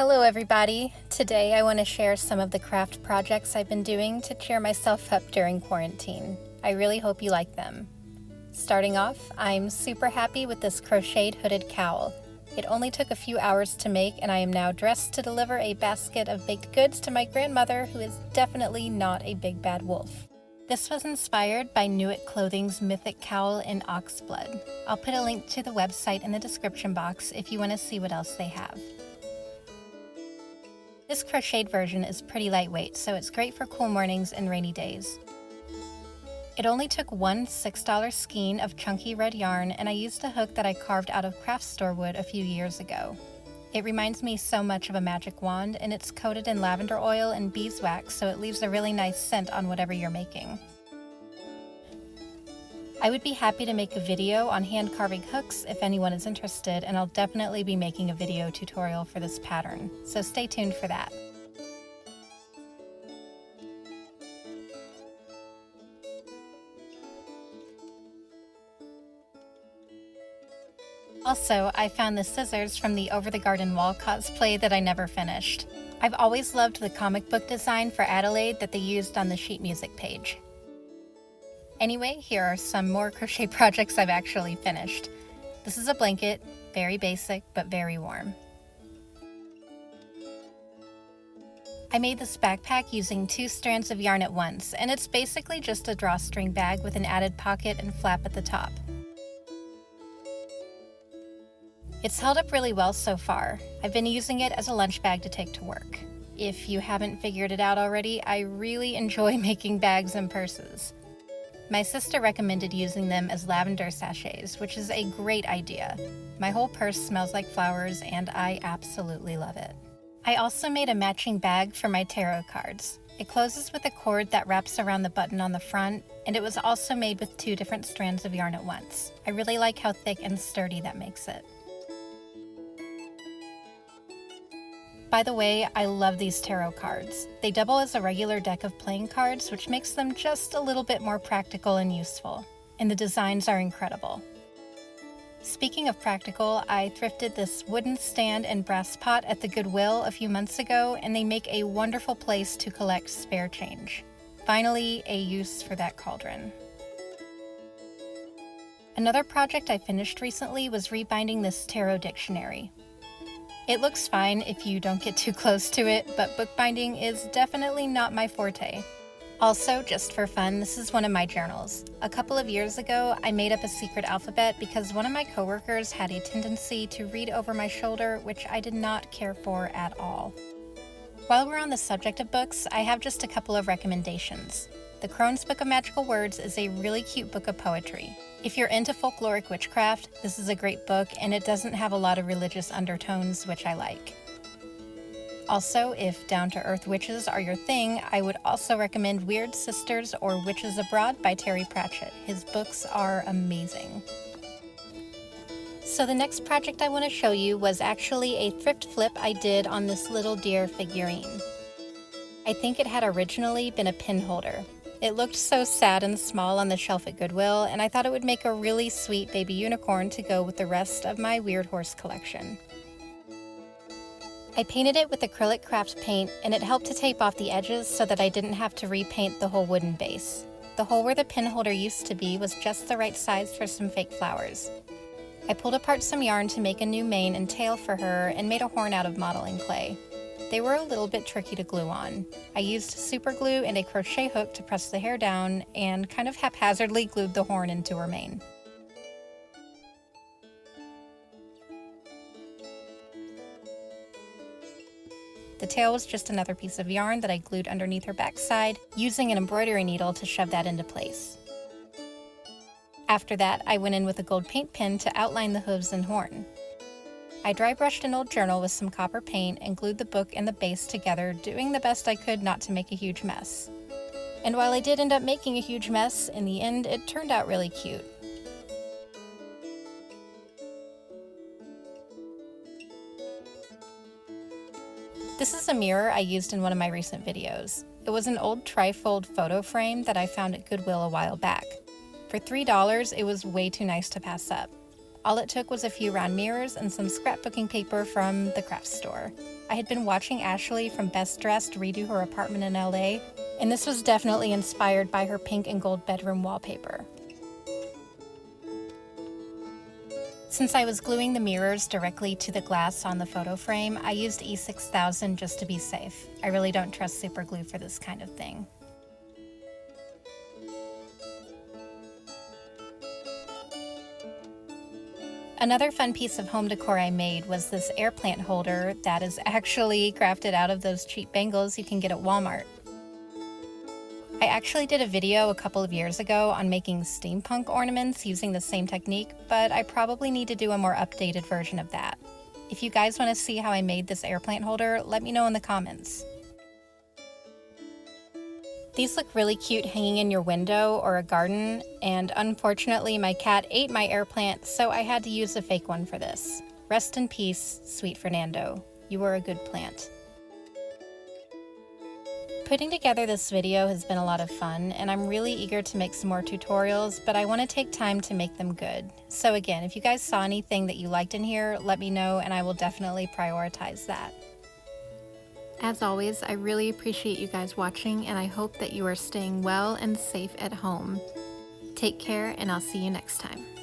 Hello everybody! Today I want to share some of the craft projects I've been doing to cheer myself up during quarantine. I really hope you like them. Starting off, I'm super happy with this crocheted hooded cowl. It only took a few hours to make and I am now dressed to deliver a basket of baked goods to my grandmother, who is definitely not a big bad wolf. This was inspired by New It Clothing's mythic cowl in oxblood. I'll put a link to the website in the description box if you want to see what else they have. This crocheted version is pretty lightweight, so it's great for cool mornings and rainy days. It only took one $6 skein of chunky red yarn, and I used a hook that I carved out of craft store wood a few years ago. It reminds me so much of a magic wand, and it's coated in lavender oil and beeswax, so it leaves a really nice scent on whatever you're making. I would be happy to make a video on hand carving hooks if anyone is interested, and I'll definitely be making a video tutorial for this pattern, so stay tuned for that. Also, I found the scissors from the Over the Garden Wall cosplay that I never finished. I've always loved the comic book design for Adelaide that they used on the sheet music page. Anyway, here are some more crochet projects I've actually finished. This is a blanket, very basic but very warm. I made this backpack using 2 strands of yarn at once, and it's basically just a drawstring bag with an added pocket and flap at the top. It's held up really well so far. I've been using it as a lunch bag to take to work. If you haven't figured it out already, I really enjoy making bags and purses. My sister recommended using them as lavender sachets, which is a great idea. My whole purse smells like flowers and I absolutely love it. I also made a matching bag for my tarot cards. It closes with a cord that wraps around the button on the front, and it was also made with 2 different strands of yarn at once. I really like how thick and sturdy that makes it. By the way, I love these tarot cards. They double as a regular deck of playing cards, which makes them just a little bit more practical and useful. And the designs are incredible. Speaking of practical, I thrifted this wooden stand and brass pot at the Goodwill a few months ago, and they make a wonderful place to collect spare change. Finally, a use for that cauldron. Another project I finished recently was rebinding this tarot dictionary. It looks fine if you don't get too close to it, but bookbinding is definitely not my forte. Also, just for fun, this is one of my journals. A couple of years ago, I made up a secret alphabet because one of my coworkers had a tendency to read over my shoulder, which I did not care for at all. While we're on the subject of books, I have just a couple of recommendations. The Crone's Book of Magical Words is a really cute book of poetry. If you're into folkloric witchcraft, this is a great book, and it doesn't have a lot of religious undertones, which I like. Also, if down-to-earth witches are your thing, I would also recommend Weird Sisters or Witches Abroad by Terry Pratchett. His books are amazing. So the next project I want to show you was actually a thrift flip I did on this little deer figurine. I think it had originally been a pin holder. It looked so sad and small on the shelf at Goodwill, and I thought it would make a really sweet baby unicorn to go with the rest of my weird horse collection. I painted it with acrylic craft paint, and it helped to tape off the edges so that I didn't have to repaint the whole wooden base. The hole where the pin holder used to be was just the right size for some fake flowers. I pulled apart some yarn to make a new mane and tail for her and made a horn out of modeling clay. They were a little bit tricky to glue on. I used super glue and a crochet hook to press the hair down and kind of haphazardly glued the horn into her mane. The tail was just another piece of yarn that I glued underneath her backside, using an embroidery needle to shove that into place. After that, I went in with a gold paint pen to outline the hooves and horn. I dry brushed an old journal with some copper paint and glued the book and the base together, doing the best I could not to make a huge mess. And while I did end up making a huge mess, in the end it turned out really cute. This is a mirror I used in one of my recent videos. It was an old trifold photo frame that I found at Goodwill a while back. For $3, it was way too nice to pass up. All it took was a few round mirrors and some scrapbooking paper from the craft store. I had been watching Ashley from Best Dressed redo her apartment in LA, and this was definitely inspired by her pink and gold bedroom wallpaper. Since I was gluing the mirrors directly to the glass on the photo frame, I used E6000 just to be safe. I really don't trust super glue for this kind of thing. Another fun piece of home decor I made was this air plant holder that is actually crafted out of those cheap bangles you can get at Walmart. I actually did a video a couple of years ago on making steampunk ornaments using the same technique, but I probably need to do a more updated version of that. If you guys want to see how I made this air plant holder, let me know in the comments. These look really cute hanging in your window or a garden, and unfortunately my cat ate my air plant, so I had to use a fake one for this. Rest in peace, sweet Fernando. You were a good plant. Putting together this video has been a lot of fun, and I'm really eager to make some more tutorials, but I want to take time to make them good. So again, if you guys saw anything that you liked in here, let me know and I will definitely prioritize that. As always, I really appreciate you guys watching, and I hope that you are staying well and safe at home. Take care, and I'll see you next time.